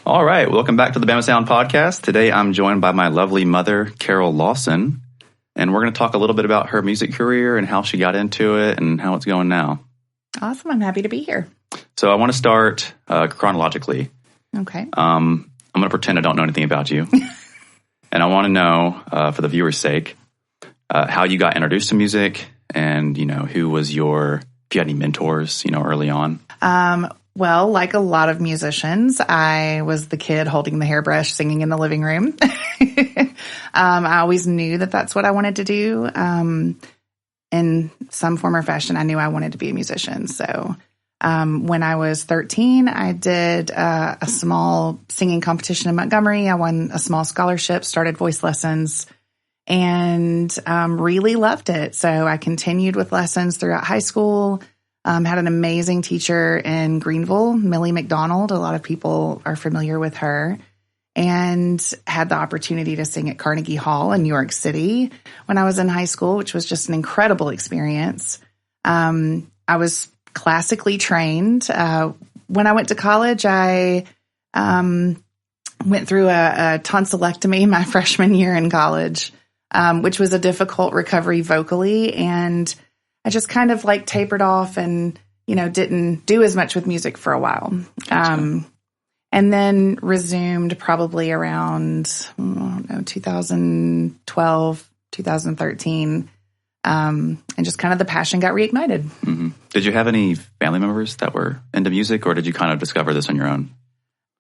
All right. Welcome back to the BamaSound podcast. Today I'm joined by my lovely mother, Caryl Lawson, and we're going to talk a little bit about her music career and how she got into it and how it's going now. Awesome. I'm happy to be here. So I want to start chronologically. Okay. I'm going to pretend I don't know anything about you. And I want to know, for the viewer's sake, how you got introduced to music and, who was if you had any mentors, early on. Well, like a lot of musicians, I was the kid holding the hairbrush, singing in the living room. I always knew that that's what I wanted to do. In some form or fashion, I knew I wanted to be a musician. So when I was 13, I did a small singing competition in Montgomery. I won a small scholarship, started voice lessons, and really loved it. So I continued with lessons throughout high school. Had an amazing teacher in Greenville, Millie McDonald. A lot of people are familiar with her. And had the opportunity to sing at Carnegie Hall in New York City when I was in high school, which was just an incredible experience. I was classically trained. When I went to college, I went through a tonsillectomy my freshman year in college, which was a difficult recovery vocally. And I just kind of tapered off and, didn't do as much with music for a while. Gotcha. And then resumed probably around, 2012, 2013. And just kind of the passion got reignited. Mm-hmm. Did you have any family members that were into music, or did you kind of discover this on your own?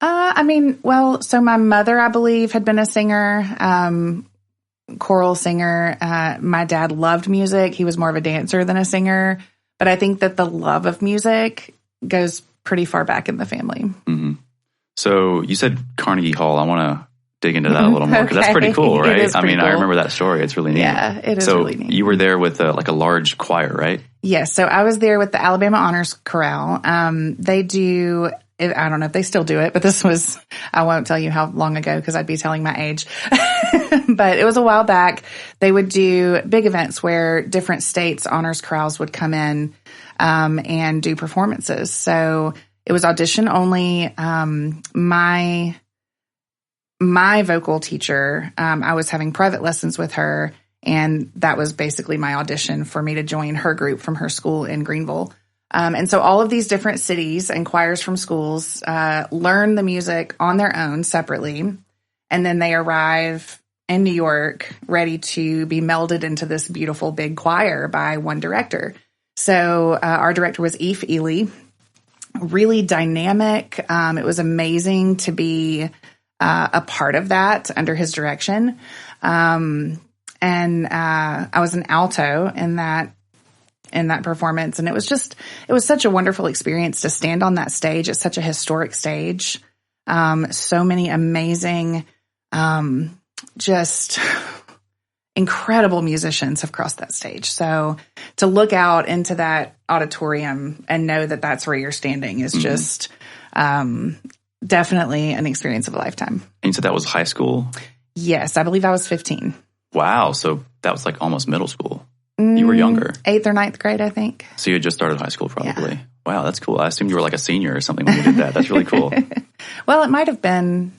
So my mother, I believe, had been a singer. Choral singer. My dad loved music. He was more of a dancer than a singer. But I think that the love of music goes pretty far back in the family. Mm-hmm. So you said Carnegie Hall. I want to dig into that a little more because that's pretty cool, right? It is pretty cool. I remember that story. It's really neat. Yeah, it is really neat. So you were there with a large choir, right? Yes. So I was there with the Alabama Honors Chorale. They do... I don't know if they still do it, but I won't tell you how long ago because I'd be telling my age. But it was a while back. They would do big events where different states' honors chorales would come in and do performances. So it was audition only. My vocal teacher, I was having private lessons with her, and that was basically my audition for me to join her group from her school in Greenville. And so all of these different cities and choirs from schools learn the music on their own separately, and then they arrive in New York ready to be melded into this beautiful big choir by one director. So our director was Eve Ely, really dynamic. It was amazing to be a part of that under his direction. And I was an alto in that performance. And it was such a wonderful experience to stand on that stage. It's such a historic stage. So many amazing, just incredible musicians have crossed that stage. So to look out into that auditorium and know that that's where you're standing is just, definitely an experience of a lifetime. And you said that was high school? Yes. I believe I was 15. Wow. So that was almost middle school. You were younger. 8th or 9th grade, I think. So you had just started high school probably. Yeah. Wow, that's cool. I assumed you were a senior or something when you did that. That's really cool. Well, it might have been,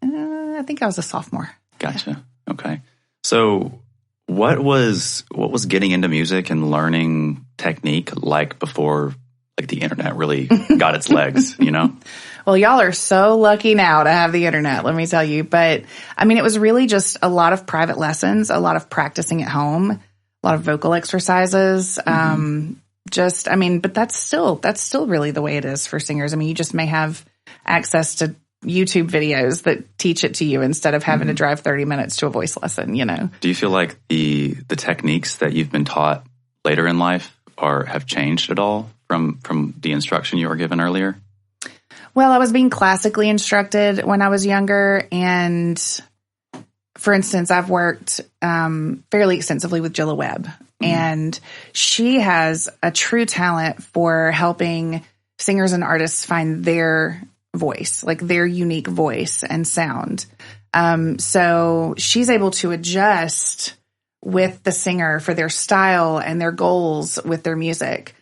I think I was a sophomore. Gotcha. Yeah. Okay. So what was getting into music and learning technique like before the internet really got its legs, Well, y'all are so lucky now to have the internet, let me tell you. But it was really just a lot of private lessons, a lot of practicing at home, a lot of vocal exercises. But that's still really the way it is for singers. You just may have access to YouTube videos that teach it to you instead of having to drive 30 minutes to a voice lesson, Do you feel like the techniques that you've been taught later in life have changed at all from the instruction you were given earlier? Well, I was being classically instructed when I was younger, and for instance, I've worked fairly extensively with Jilla Webb, and she has a true talent for helping singers and artists find their voice, their unique voice and sound. So she's able to adjust with the singer for their style and their goals with their music.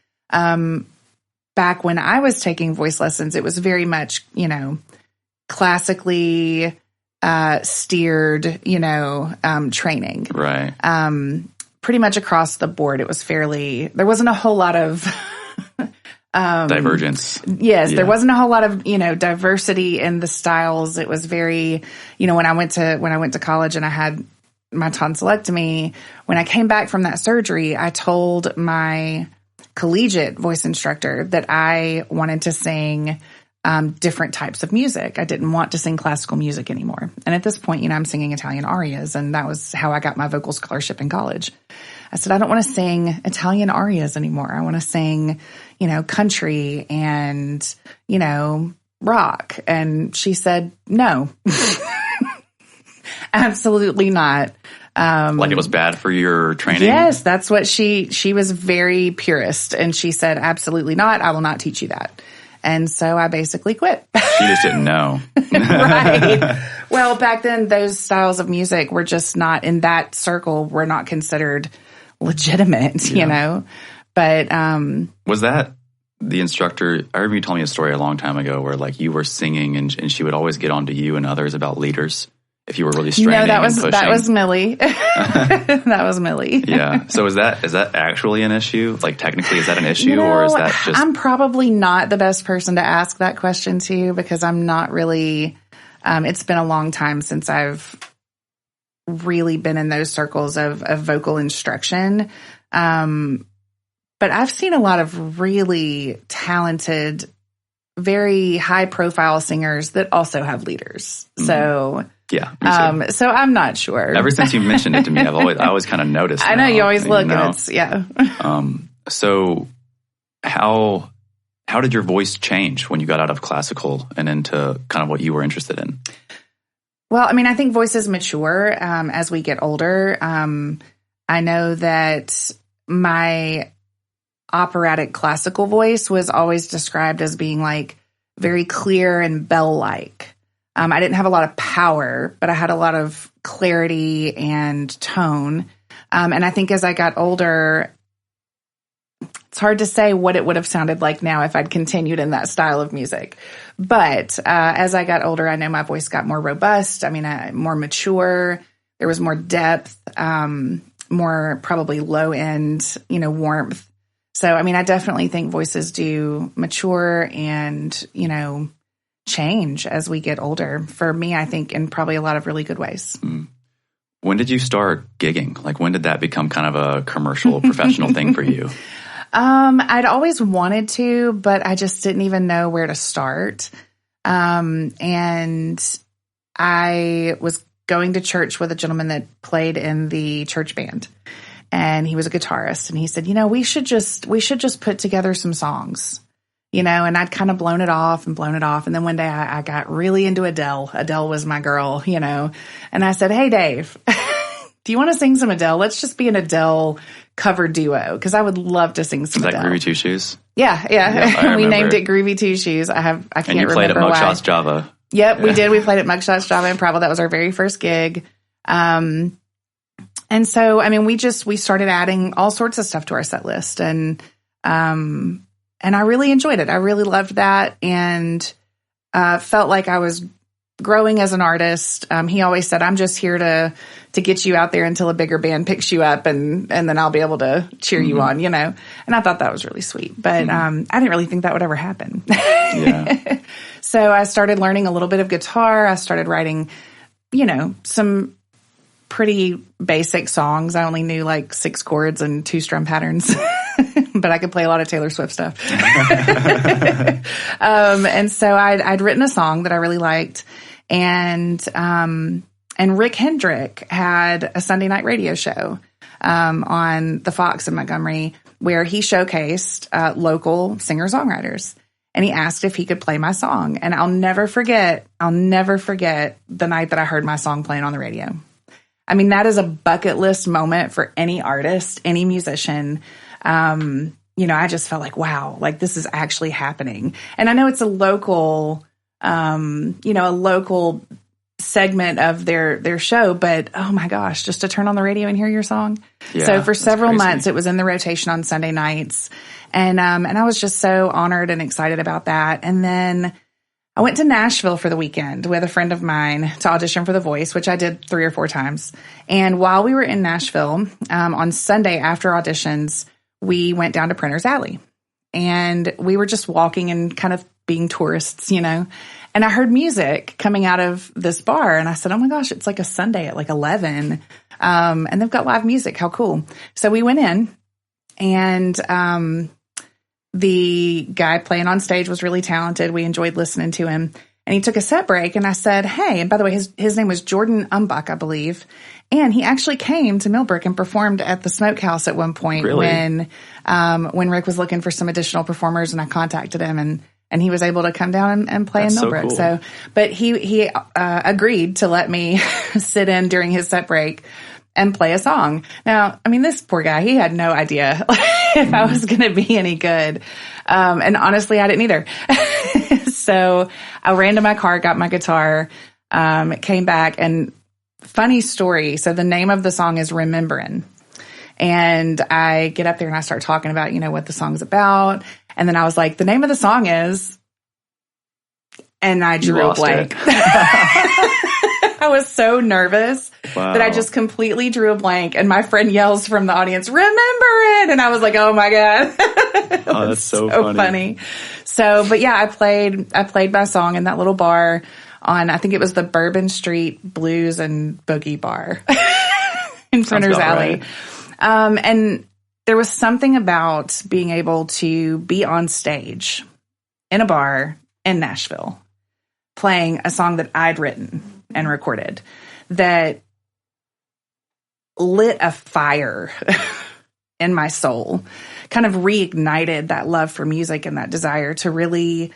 Back when I was taking voice lessons, it was very much, classically steered, training. Right. Pretty much across the board, it was there wasn't a whole lot of divergence. Yes, there wasn't a whole lot of, diversity in the styles. It was very, when I went to college and I had my tonsillectomy, when I came back from that surgery, I told my collegiate voice instructor that I wanted to sing different types of music. I didn't want to sing classical music anymore. And at this point, I'm singing Italian arias, and that was how I got my vocal scholarship in college. I said, I don't want to sing Italian arias anymore. I want to sing, country and, rock. And she said, no, absolutely not. Like it was bad for your training? Yes, that's what she was very purist. And she said, absolutely not. I will not teach you that. And so I basically quit. She just didn't know. Right. Well, back then, those styles of music were just not, in that circle, were not considered legitimate, But was that the instructor? I remember you told me a story a long time ago where like you were singing and she would always get on to you and others about leaders if you were really straining. No, that was Millie. That was Millie. Yeah. So is that actually an issue? Like technically, is that an issue or is that just? I'm probably not the best person to ask that question to, because I'm not really. It's been a long time since I've really been in those circles of vocal instruction. But I've seen a lot of really talented, very high profile singers that also have leaders. Mm-hmm. So yeah, me too. So I'm not sure. Ever since you mentioned it to me, I always kind of noticed. I know you always look, and it's So how did your voice change when you got out of classical and into kind of what you were interested in? Well, I mean, I think voices mature as we get older. I know that my operatic classical voice was always described as being like very clear and bell-like. I didn't have a lot of power, but I had a lot of clarity and tone. And I think as I got older, it's hard to say what it would have sounded like now if I'd continued in that style of music. But as I got older, I know my voice got more robust. I mean, more mature. There was more depth, more probably low end, warmth. So, I mean, I definitely think voices do mature and, change as we get older. For me, I think in probably a lot of really good ways. Mm. When did you start gigging? Like, when did that become kind of a commercial, professional thing for you? I'd always wanted to, but I just didn't even know where to start. And I was going to church with a gentleman that played in the church band, and he was a guitarist. And he said, we should just put together some songs, and I'd kind of blown it off. And then one day I got really into Adele. Adele was my girl, and I said, hey, Dave, do you want to sing some Adele? Let's just be an Adele cover duo, because I would love to sing some Adele. Like Groovy Two Shoes? Yeah. We named it Groovy Two Shoes. I can't remember why. And you played at Mugshots Java. Yep, we did. We played at Mugshots Java in Provo. That was our very first gig. And so, I mean, we started adding all sorts of stuff to our set list, and I really enjoyed it. I really loved that, and felt like I was growing as an artist. He always said, I'm just here to get you out there until a bigger band picks you up, and then I'll be able to cheer you on, And I thought that was really sweet, but I didn't really think that would ever happen. Yeah. So I started learning a little bit of guitar. I started writing, some pretty basic songs. I only knew like 6 chords and 2 strum patterns, but I could play a lot of Taylor Swift stuff. And so I'd written a song that I really liked, and Rick Hendrick had a Sunday night radio show on the Fox in Montgomery, where he showcased local singer-songwriters. And he asked if he could play my song. And I'll never forget the night that I heard my song playing on the radio. I mean, that is a bucket list moment for any artist, any musician. I just felt like, wow, like this is actually happening. And I know it's a local segment of their show, but oh my gosh, just to turn on the radio and hear your song. Yeah, so for several months, it was in the rotation on Sunday nights. And I was just so honored and excited about that. And then I went to Nashville for the weekend with a friend of mine to audition for The Voice, which I did 3 or 4 times. And while we were in Nashville, on Sunday after auditions, we went down to Printer's Alley. And we were just walking and kind of being tourists, you know. And I heard music coming out of this bar. And I said, oh my gosh, it's like a Sunday at like 11. And they've got live music. How cool. So we went in, and the guy playing on stage was really talented. We enjoyed listening to him. And he took a set break, and I said, hey, and by the way, his name was Jordan Umbach, I believe. And he actually came to Millbrook and performed at the Smokehouse at one point. Really? When Rick was looking for some additional performers, and I contacted him, and he was able to come down and play in Millbrook. So cool. But he agreed to let me sit in during his set break and play a song. Now, I mean, this poor guy, he had no idea if I was going to be any good. And honestly, I didn't either. So I ran to my car, got my guitar, came back, and funny story. So the name of the song is Remembering. And I get up there and I start talking about, you know, what the song's about. And then I was like, the name of the song is, and I drew a blank. I was so nervous that I just completely drew a blank. And my friend yells from the audience, remember it. And I was like, oh my God. Oh, that's so funny. So, but yeah, I played my song in that little bar on, I think it was the Bourbon Street Blues and Boogie Bar in Printer's Alley. Right. And there was something about being able to be on stage in a bar in Nashville playing a song that I'd written and recorded that lit a fire in my soul, kind of reignited that love for music and that desire to really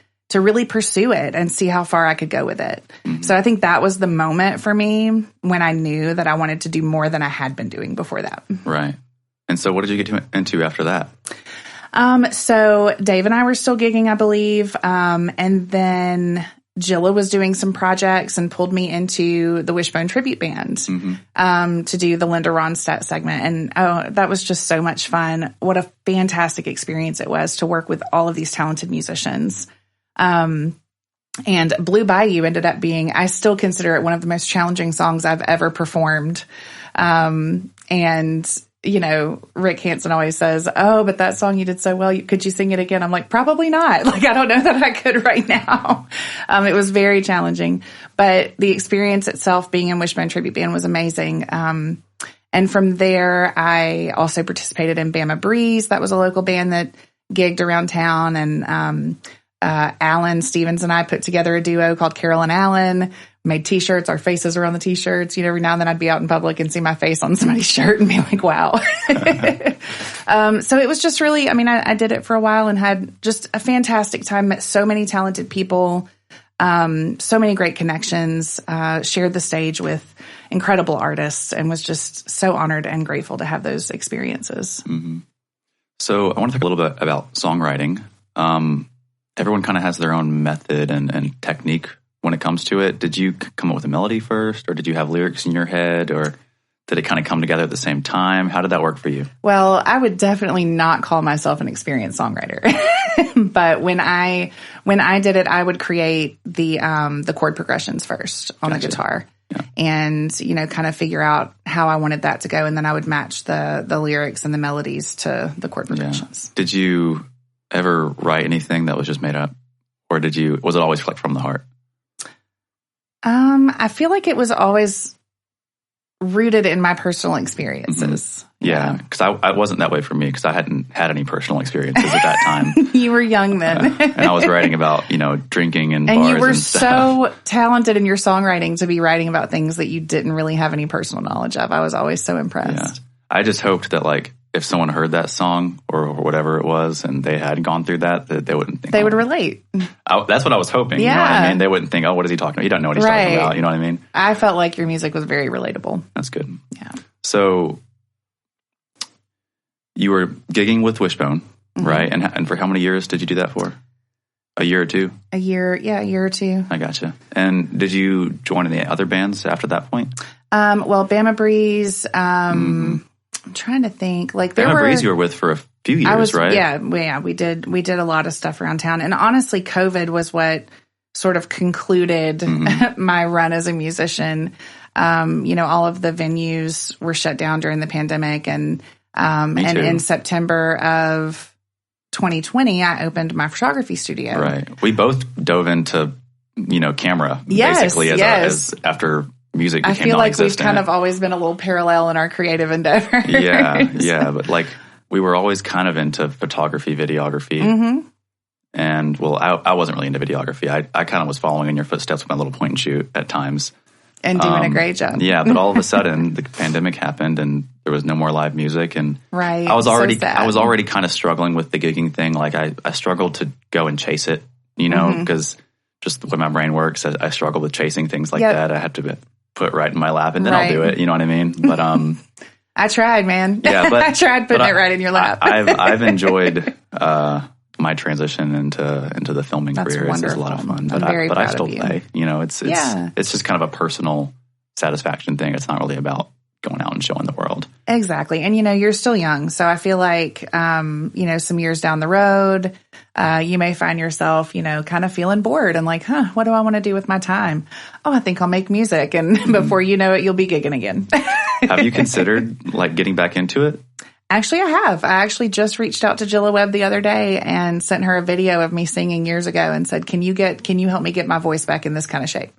pursue it and see how far I could go with it. Mm-hmm. So I think that was the moment for me when I knew that I wanted to do more than I had been doing before that. Right. And so what did you get into after that? So Dave and I were still gigging, I believe. And then Jilla was doing some projects and pulled me into the Wishbone Tribute Band, to do the Linda Ronstadt segment. And that was just so much fun. What a fantastic experience it was to work with all of these talented musicians. And Blue Bayou ended up being, I still consider it one of the most challenging songs I've ever performed. And you know, Rick Hansen always says, oh, but that song you did so well. Could you sing it again? I'm like, probably not. Like, I don't know that I could right now. It was very challenging, but the experience itself being in Wishbone Tribute Band was amazing. And from there, I also participated in Bama Breeze. That was a local band that gigged around town. And, Alan Stevens and I put together a duo called Caryl and Alan. Made t-shirts. Our faces are on the t-shirts. You know, every now and then I'd be out in public and see my face on somebody's shirt and be like, wow. So it was just really, I mean, I did it for a while and had just a fantastic time. Met so many talented people, so many great connections, shared the stage with incredible artists, and was just so honored and grateful to have those experiences. Mm-hmm. So I want to talk a little bit about songwriting. Everyone kind of has their own method and technique when it comes to it. Did you come up with a melody first, or did you have lyrics in your head, or did it kind of come together at the same time? How did that work for you? Well, I would definitely not call myself an experienced songwriter, but when I did it, I would create the chord progressions first on the guitar, and you know, kind of figure out how I wanted that to go, and then I would match the lyrics and the melodies to the chord progressions. Did you ever write anything that was just made up, or was it always like from the heart? I feel like it was always rooted in my personal experiences. Mm-hmm. Yeah, because I wasn't that way for me, because I hadn't had any personal experiences at that time. You were young then. And I was writing about, you know, drinking and bars and you were and so talented in your songwriting to be writing about things that you didn't really have any personal knowledge of. I was always so impressed. Yeah. I just hoped that, like, if someone heard that song or whatever it was and they had gone through that they wouldn't think. They would relate. That's what I was hoping. Yeah. You know what I mean? They wouldn't think, oh, what is he talking about? He doesn't know what he's talking about. You know what I mean? I felt like your music was very relatable. That's good. Yeah. So you were gigging with Wishbone, right? And for how many years did you do that for? A year or two? A year or two. I gotcha. And did you join any other bands after that point? Well, Bama Breeze, I'm trying to think. Like Bama Breeze you were with for a few years, right? Yeah, we did a lot of stuff around town. And honestly, COVID was what sort of concluded my run as a musician. All of the venues were shut down during the pandemic, and in September of 2020, I opened my photography studio. Right. We both dove into, camera basically as after music became I feel like we've non-existent. kind of always been a little parallel in our creative endeavors. Yeah. But like we were always kind of into photography, videography. And well, I wasn't really into videography. I kind of was following in your footsteps with my little point and shoot at times. And doing a great job. Yeah, but all of a sudden the pandemic happened and there was no more live music. And right. I was already kind of struggling with the gigging thing. Like I struggled to go and chase it, because just the way my brain works, I struggle with chasing things like that. I have to put right in my lap and then I'll do it. You know what I mean? But I tried, man. Yeah, but I tried putting it right in your lap. I've enjoyed my transition into the filming career. It's a lot of fun. But I still play. It's just kind of a personal satisfaction thing. It's not really about going out and showing the world. Exactly. And you're still young. So I feel like some years down the road, you may find yourself, kind of feeling bored and like, what do I want to do with my time? Oh, I think I'll make music. And before you know it, you'll be gigging again. Have you considered like getting back into it? Actually, I have. I actually just reached out to Jilla Webb the other day and sent her a video of me singing years ago and said, can you help me get my voice back in this kind of shape?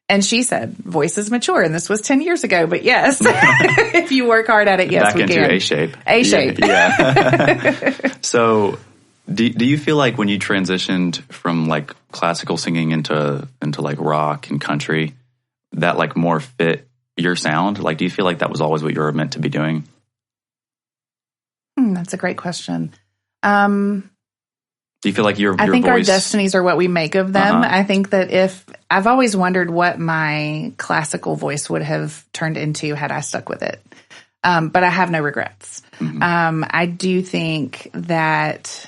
And she said, voice is mature. And this was 10 years ago. But yes, if you work hard at it, yes, we can. Back into A-shape. A-shape. Yeah. So do you feel like when you transitioned from like classical singing into like rock and country, that like more fit your sound? Like, do you feel like that was always what you were meant to be doing? That's a great question. Do you feel like your I think voice... our destinies are what we make of them. I think that I've always wondered what my classical voice would have turned into had I stuck with it. But I have no regrets. I do think that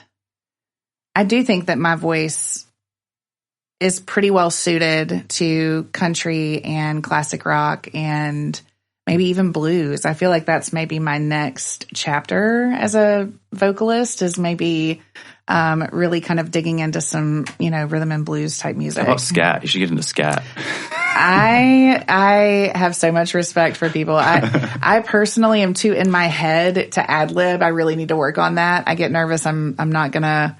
my voice is pretty well suited to country and classic rock and maybe even blues. I feel like that's maybe my next chapter as a vocalist, is maybe really kind of digging into some, rhythm and blues type music. How about scat? You should get into scat. I have so much respect for people. I personally am too in my head to ad lib. I really need to work on that. I get nervous. I'm not gonna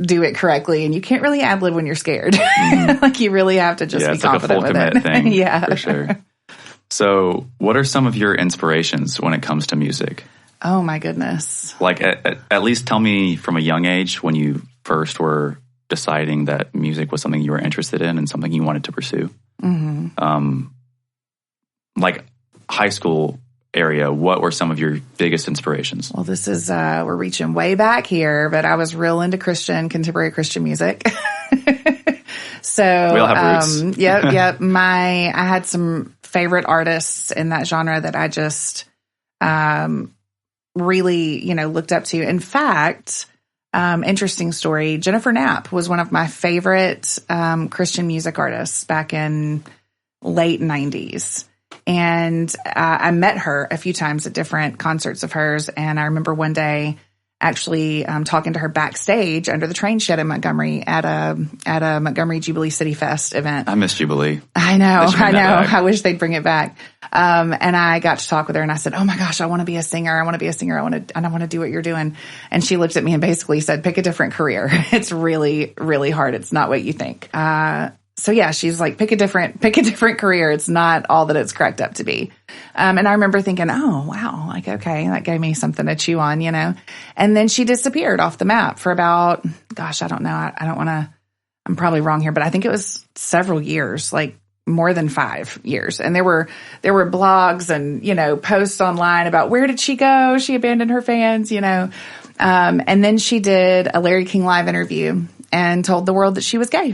do it correctly, and you can't really ad lib when you're scared. Like you really have to just be confident with it. Yeah, it's like a full commit thing. Yeah, for sure. So, what are some of your inspirations when it comes to music? Oh my goodness! Like, at least tell me from a young age when you first were deciding that music was something you were interested in and something you wanted to pursue. Like high school area, what were some of your biggest inspirations? Well, this is we're reaching way back here, but I was real into contemporary Christian music. So we all have roots. Yep. I had some favorite artists in that genre that I just really, looked up to. In fact, interesting story, Jennifer Knapp was one of my favorite Christian music artists back in late 90s. And I met her a few times at different concerts of hers. And I remember one day actually talking to her backstage under the train shed in Montgomery at a Montgomery Jubilee City Fest event. I miss Jubilee. I know. I wish they'd bring it back. And I got to talk with her and I said, oh my gosh, I want to be a singer. I want to do what you're doing. And she looked at me and basically said, pick a different career. It's really, really hard. It's not what you think. So yeah, she's like, pick a different career. It's not all that it's cracked up to be. And I remember thinking, oh wow, like, okay, that gave me something to chew on, and then she disappeared off the map for about, gosh, I don't know. I don't want to, I'm probably wrong here, but I think it was several years, like more than 5 years. And there were blogs and, posts online about where did she go? She abandoned her fans, and then she did a Larry King Live interview and told the world that she was gay.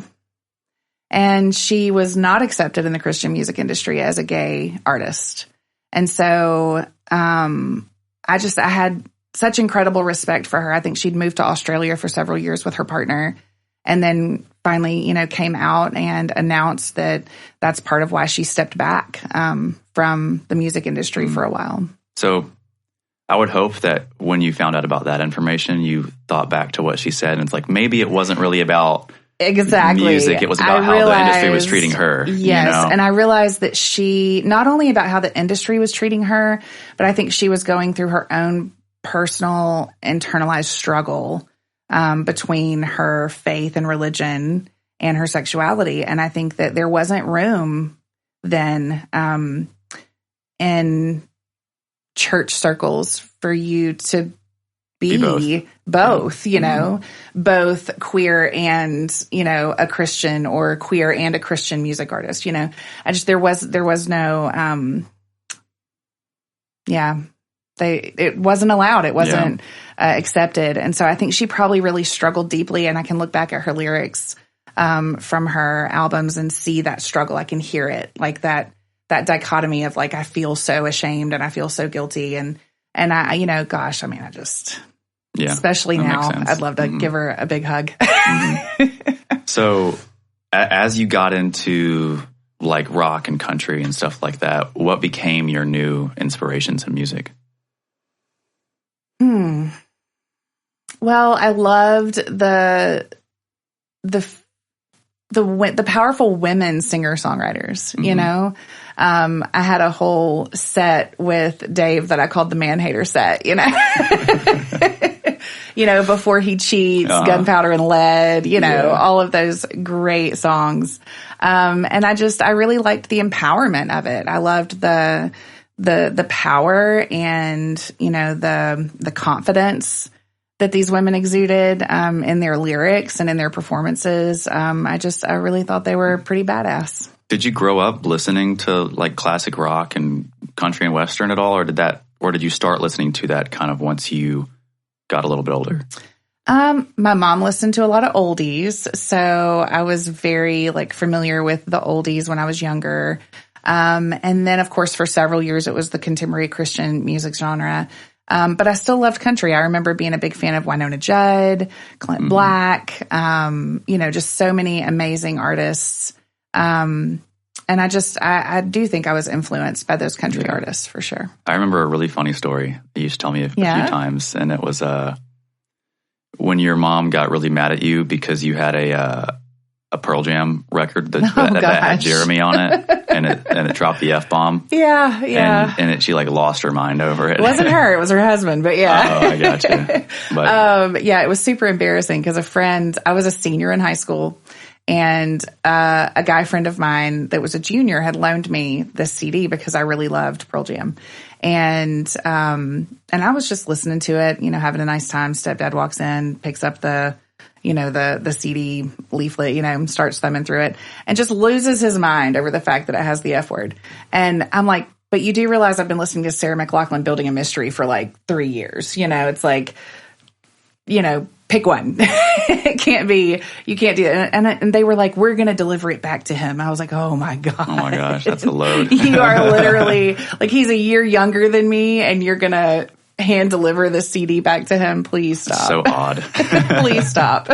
And she was not accepted in the Christian music industry as a gay artist. And so I had such incredible respect for her. I think she'd moved to Australia for several years with her partner and then finally, came out and announced that that's part of why she stepped back from the music industry for a while. So I would hope that when you found out about that information, you thought back to what she said. And it's like, maybe it wasn't really about exactly music. It was about how the industry was treating her. Yes. And I realized that she, not only about how the industry was treating her, but I think she was going through her own personal internalized struggle between her faith and religion and her sexuality. And I think that there wasn't room then in church circles for you to be both, both queer and, a Christian, or queer and a Christian music artist. There was no, it wasn't allowed. It wasn't accepted. And so I think she probably really struggled deeply. And I can look back at her lyrics from her albums and see that struggle. I can hear it, like that dichotomy of like, I feel so ashamed and I feel so guilty. And I, gosh, I mean, especially now, I'd love to give her a big hug. So as you got into like rock and country and stuff like that, what became your new inspirations in music? Well, I loved the powerful women singer-songwriters, I had a whole set with Dave that I called the Man Hater set, Before He Cheats, Gunpowder and Lead, all of those great songs. And I really liked the empowerment of it. I loved the power and, the confidence that these women exuded in their lyrics and in their performances. I really thought they were pretty badass. Did you grow up listening to like classic rock and country and western at all, or did you start listening to that kind of once you got a little bit older? My mom listened to a lot of oldies, so I was very familiar with the oldies when I was younger. And then of course for several years it was the contemporary Christian music genre. But I still loved country. I remember being a big fan of Winona Judd, Clint Black, just so many amazing artists. And I do think I was influenced by those country artists for sure. I remember a really funny story you used to tell me a few times, and it was when your mom got really mad at you because you had a Pearl Jam record that had Jeremy on it, and it dropped the F-bomb. Yeah. And she lost her mind over it. It wasn't her, it was her husband, but yeah. Oh, I gotcha. But it was super embarrassing because I was a senior in high school, and a guy friend of mine that was a junior had loaned me this CD because I really loved Pearl Jam. And I was just listening to it, having a nice time. Stepdad walks in, picks up the CD leaflet, starts thumbing through it and just loses his mind over the fact that it has the F word. And I'm like, but you do realize I've been listening to Sarah McLachlan Building a Mystery for 3 years. It's like, pick one. It can't be, you can't do that. And they were like, we're going to deliver it back to him. I was like, oh my God. Oh my gosh, that's a load. You are literally he's a year younger than me and you're going to hand deliver the CD back to him. Please stop. So odd. Please stop.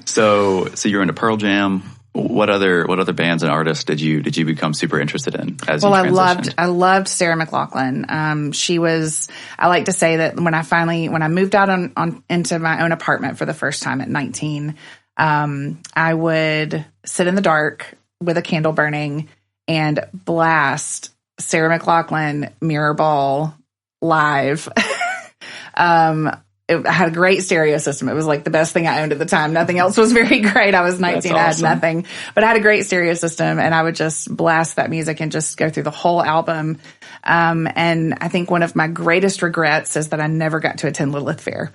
So you're into Pearl Jam. What other bands and artists did you become super interested in as you transitioned? I loved Sarah McLachlan. She was, I like to say that when I moved out into my own apartment for the first time at 19, I would sit in the dark with a candle burning and blast Sarah McLachlan Mirror Ball live. I had a great stereo system. It was the best thing I owned at the time. Nothing else was very great. I was 19. Awesome. I had nothing, but I had a great stereo system and I would just blast that music and just go through the whole album. And I think one of my greatest regrets is that I never got to attend Lilith Fair.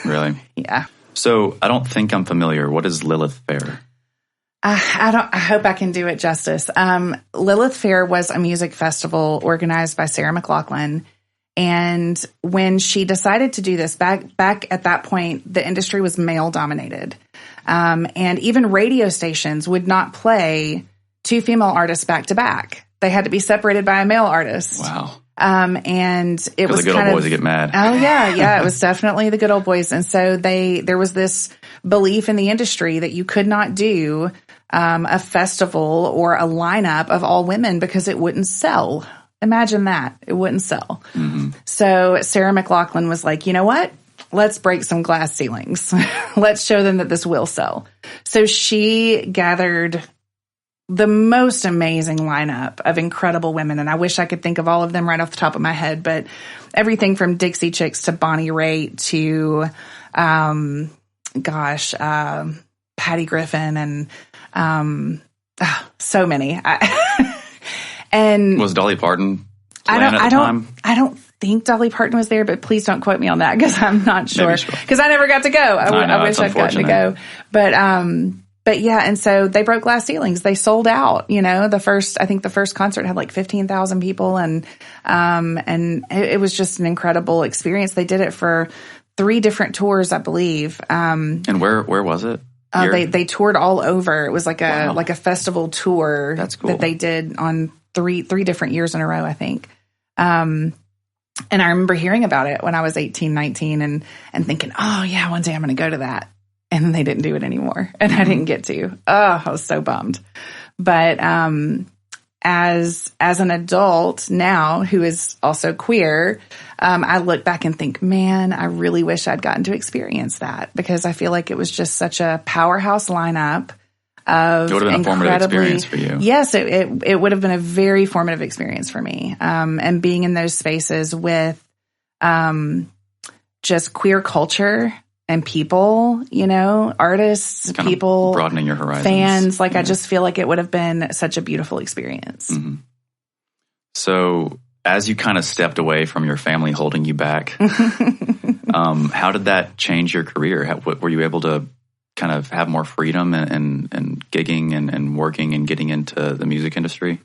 Really? Yeah. So I don't think I'm familiar. What is Lilith Fair? I hope I can do it justice. Lilith Fair was a music festival organized by Sarah McLachlan. And when she decided to do this, back at that point, the industry was male dominated. And even radio stations would not play two female artists back to back. They had to be separated by a male artist. Wow. And it was the good old boys would get mad. Oh yeah. It was definitely the good old boys. And so there was this belief in the industry that you could not do a festival or a lineup of all women because it wouldn't sell. Imagine that. It wouldn't sell. Mm-hmm. So Sarah McLachlan was like, you know what? let's break some glass ceilings. Let's show them that this will sell. So she gathered the most amazing lineup of incredible women. And I wish I could think of all of them right off the top of my head, but everything from Dixie Chicks to Bonnie Raitt to, Patty Griffin and, so many. And was Dolly Parton playing at the time? I don't think Dolly Parton was there, but please don't quote me on that because I'm not sure. Because I never got to go. I wish I'd gotten to go. But yeah, and so they broke glass ceilings. They sold out. I think the first concert had like 15,000 people, and it was just an incredible experience. They did it for 3 different tours, I believe. And where was it? They toured all over. It was like a festival tour. That's cool. That they did on three different years in a row, I think. And I remember hearing about it when I was 18, 19 and thinking, oh yeah, one day I'm going to go to that. And they didn't do it anymore. And I didn't get to. Oh, I was so bummed. But as an adult now who is also queer, I look back and think, man, I really wish I'd gotten to experience that because I feel like it was just such a powerhouse lineup of it would have been a formative experience for you. Yes, it would have been a very formative experience for me. And being in those spaces with just queer culture and people, artists, kind people, broadening your horizons, fans. I just feel like it would have been such a beautiful experience. Mm-hmm. So as you kind of stepped away from your family holding you back, how did that change your career? Were you able to kind of have more freedom and gigging and working and getting into the music industry?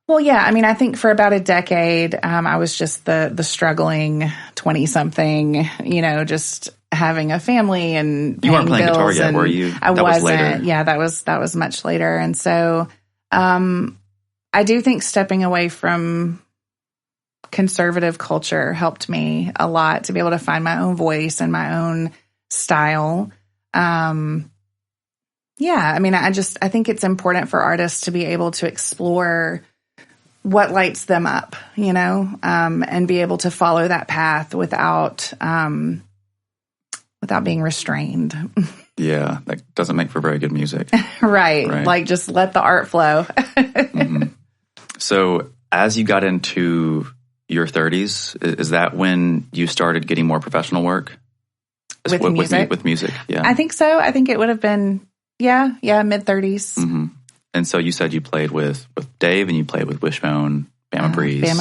Well, yeah. I mean, I think for about a decade, I was just the struggling 20-something, just having a family and paying you weren't playing bills. guitar yet, were you? I wasn't. Was later. Yeah, that was much later. And so, I do think stepping away from conservative culture helped me a lot to be able to find my own voice and my own style. I mean, I think it's important for artists to be able to explore what lights them up, and be able to follow that path without being restrained. Yeah, that doesn't make for very good music. Right. Like just let the art flow. Mm-hmm. So as you got into your 30s, is that when you started getting more professional work? With music? With music, yeah. I think so. I think it would have been, mid-30s. Mm-hmm. And so you said you played with Dave and you played with Wishbone, Bama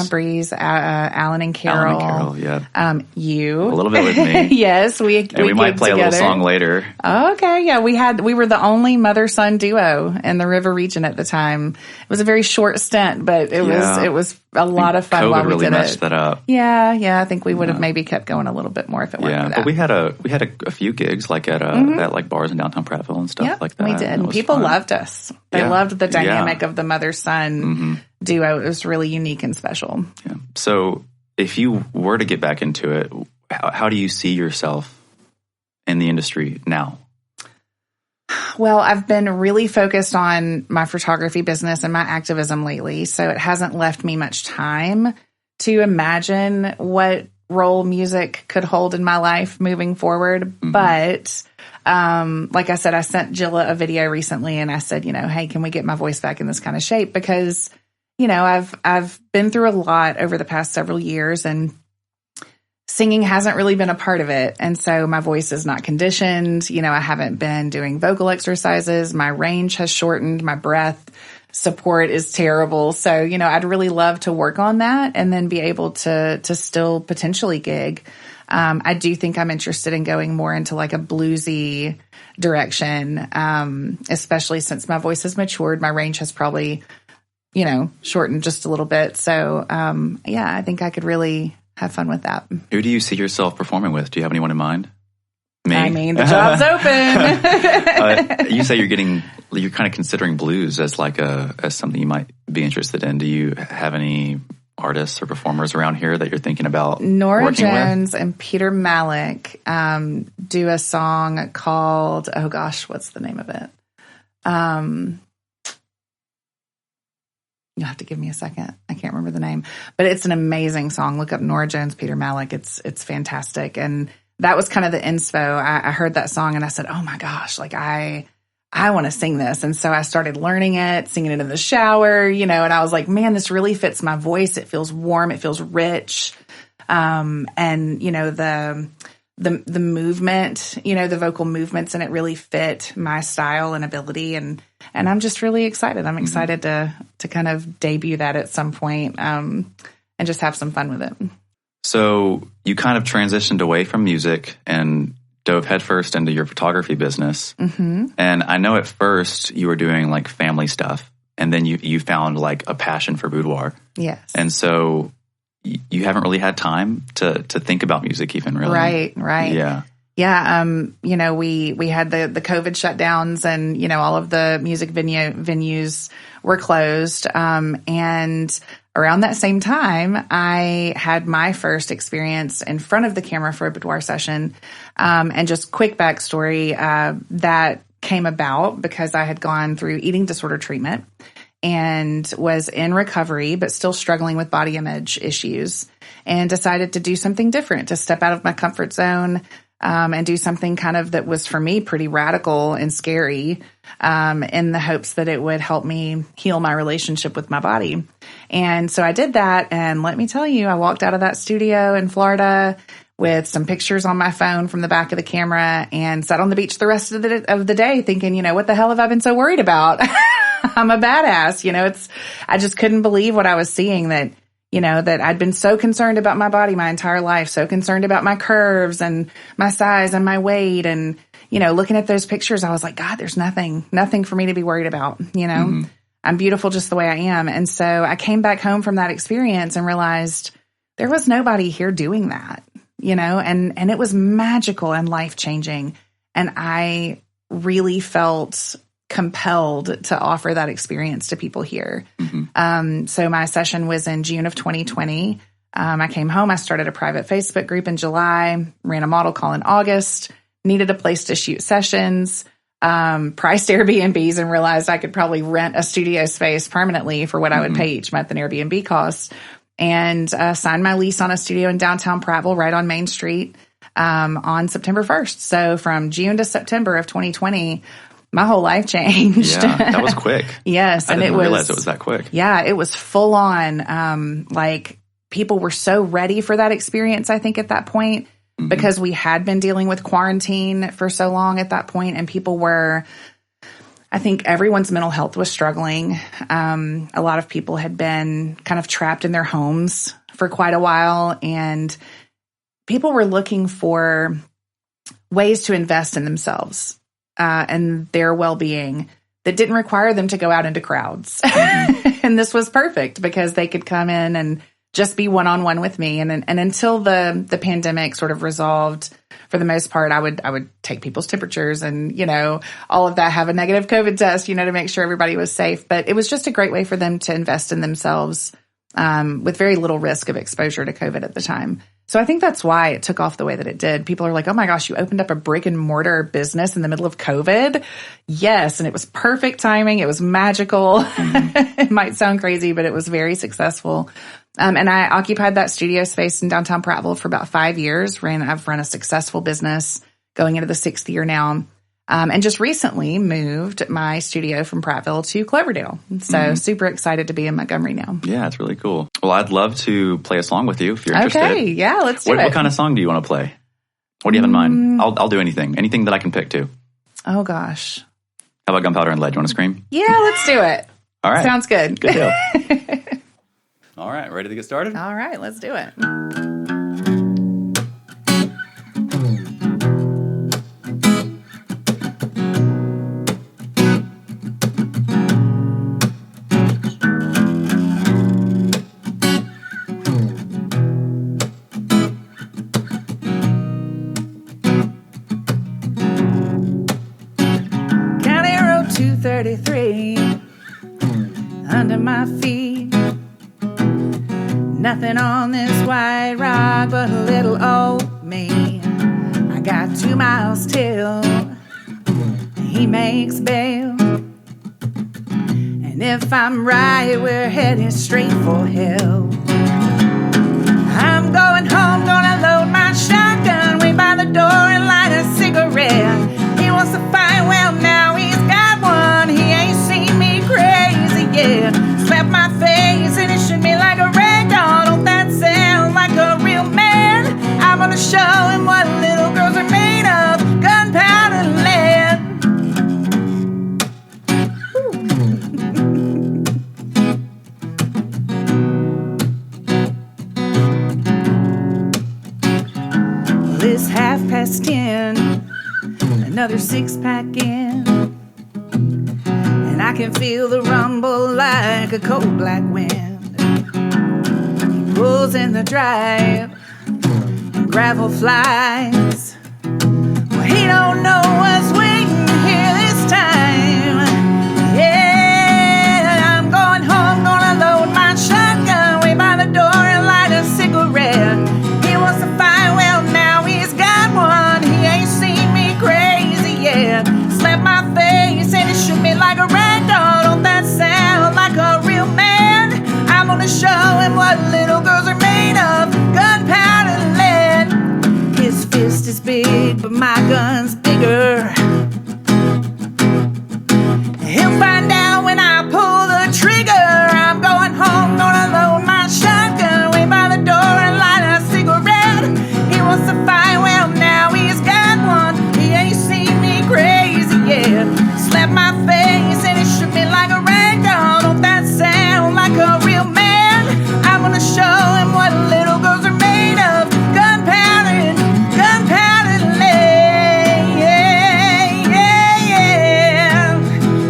Breeze. Alan and Caryl. Yeah. You. A little bit with me. Yes, we might play together. A little song later. Okay, yeah. We were the only mother-son duo in the River region at the time. It was a very short stint, but it was a lot of fun while we really did messed it. that up. Yeah. I think we would have maybe kept going a little bit more if it weren't for that. But we had a few gigs like at at bars in downtown Prattville and stuff like that. We did. People loved us. They loved the dynamic of the mother-son duo. It was really unique and special. Yeah. So if you were to get back into it, how do you see yourself in the industry now? Well, I've been really focused on my photography business and my activism lately, so it hasn't left me much time to imagine what role music could hold in my life moving forward. Mm-hmm. But like I said, I sent Jilla a video recently and I said, hey, can we get my voice back in this kind of shape? Because, I've been through a lot over the past several years and singing hasn't really been a part of it. And so my voice is not conditioned. I haven't been doing vocal exercises. My range has shortened. My breath support is terrible. So, I'd really love to work on that and then be able to still potentially gig. I do think I'm interested in going more into like a bluesy direction, especially since my voice has matured. My range has probably, shortened just a little bit. So, I think I could really have fun with that. Who do you see yourself performing with? Do you have anyone in mind? Me? I mean, the job's open. You say you're kind of considering blues as as something you might be interested in. Do you have any artists or performers around here that you're thinking about Nora working Jones with? and Peter Malick do a song called, oh gosh, what's the name of it? You'll have to give me a second. I can't remember the name, but it's an amazing song. Look up Nora Jones, Peter Malick. It's fantastic. And that was kind of the inspo. I heard that song and I said, oh my gosh, like I want to sing this. And so I started learning it, singing it in the shower, and I was like, man, this really fits my voice. It feels warm. It feels rich. And, the movement, the vocal movements, and it really fit my style and ability. And I'm just really excited. I'm excited to kind of debut that at some point, and just have some fun with it. So you kind of transitioned away from music and dove headfirst into your photography business. Mm-hmm. And I know at first you were doing like family stuff, and then you found like a passion for boudoir. Yes. And so you haven't really had time to think about music even, really. Right. Yeah. Yeah. We had the COVID shutdowns, and, all of the music venues were closed. And around that same time, I had my first experience in front of the camera for a boudoir session. And just quick backstory, that came about because I had gone through eating disorder treatment and was in recovery, but still struggling with body image issues, and decided to do something different, to step out of my comfort zone, and do something kind of that was for me pretty radical and scary, in the hopes that it would help me heal my relationship with my body. And so I did that. And let me tell you, I walked out of that studio in Florida with some pictures on my phone from the back of the camera and sat on the beach the rest of the day thinking, what the hell have I been so worried about? I'm a badass. I just couldn't believe what I was seeing, that I'd been so concerned about my body my entire life, so concerned about my curves and my size and my weight. And, looking at those pictures, I was like, God, there's nothing for me to be worried about. Mm-hmm. I'm beautiful just the way I am. And so I came back home from that experience and realized there was nobody here doing that, and it was magical and life-changing. And I really felt compelled to offer that experience to people here. Mm-hmm. So my session was in June of 2020. I came home. I started a private Facebook group in July, ran a model call in August, needed a place to shoot sessions, priced Airbnbs, and realized I could probably rent a studio space permanently for what I would pay each month in Airbnb costs, and signed my lease on a studio in downtown Prattville, right on Main Street, on September 1st. So from June to September of 2020, my whole life changed. Yeah, that was quick. Yes. I didn't realize it was that quick. Yeah, it was full on. People were so ready for that experience, I think, at that point, because we had been dealing with quarantine for so long at that point, and people were, I think everyone's mental health was struggling. A lot of people had been kind of trapped in their homes for quite a while, and people were looking for ways to invest in themselves and their well-being that didn't require them to go out into crowds. And this was perfect because they could come in and just be one-on-one with me. And until the pandemic sort of resolved, for the most part, I would take people's temperatures and, all of that, have a negative COVID test, to make sure everybody was safe. But it was just a great way for them to invest in themselves, with very little risk of exposure to COVID at the time. So I think that's why it took off the way that it did. People are like, oh my gosh, you opened up a brick and mortar business in the middle of COVID? Yes. And it was perfect timing. It was magical. It might sound crazy, but it was very successful. And I occupied that studio space in downtown Prattville for about 5 years. I've run a successful business going into the 6th year now. And just recently moved my studio from Prattville to Cloverdale. So super excited to be in Montgomery now. Yeah, it's really cool. Well, I'd love to play a song with you if you're interested. Okay, yeah, let's do it. What kind of song do you want to play? What do you have in mind? I'll do anything. Anything that I can pick too. Oh, gosh. How about Gunpowder and Lead? You want to scream? Yeah, let's do it. All right. Sounds good. Good deal. All right, ready to get started? All right, let's do it. County Road 233 under my feet. Nothing on this white rock but a little old me. I got 2 miles till he makes bail. And if I'm right, we're heading straight for hell. I'm going home, gonna load my shotgun way by the in, another 6-pack in, and I can feel the rumble like a cold black wind. He pulls in the drive, and gravel flies. Well, he don't know what's waiting here this time. Yeah, I'm going home, gonna load my shotgun way by the door and light a cigarette. He wants to fight, well now he's got one. He ain't seen me crazy yet. Slapped my face and he shook me like a rag doll. Don't that sound like a real man? I'm gonna show him what little girls are made of. Gunpowder and lead. His fist is big, but my gun's bigger. He'll find out when I pull the trigger. I'm going home, gonna load my shotgun way by the door and light a cigarette. He wants to fight, well now he's got one. He ain't seen me crazy yet. Slapped my face and he shook me like a rag doll. Don't that sound like a real man? I'm gonna show him what little girls are made of. Gunpowder and lead. Yeah, yeah, yeah.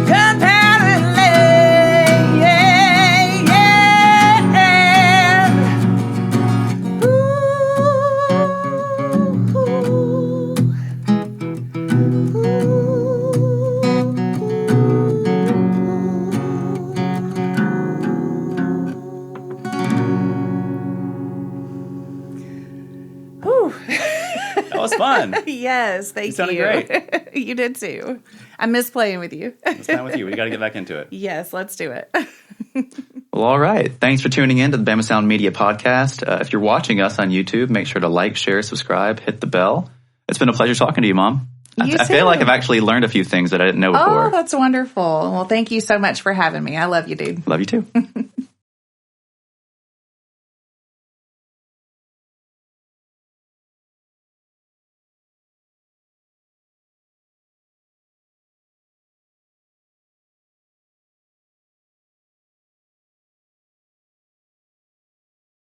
Gunpowder and lead. Yeah, yeah. That was fun. Yes, thank you. sounded great. You did too. I miss playing with you. It's time with you. We got to get back into it. Yes, let's do it. Well, all right. Thanks for tuning in to the BamaSound Media Podcast. If you're watching us on YouTube, make sure to like, share, subscribe, hit the bell. It's been a pleasure talking to you, Mom. I feel like I've actually learned a few things that I didn't know before. Oh, that's wonderful. Well, thank you so much for having me. I love you, dude. Love you too.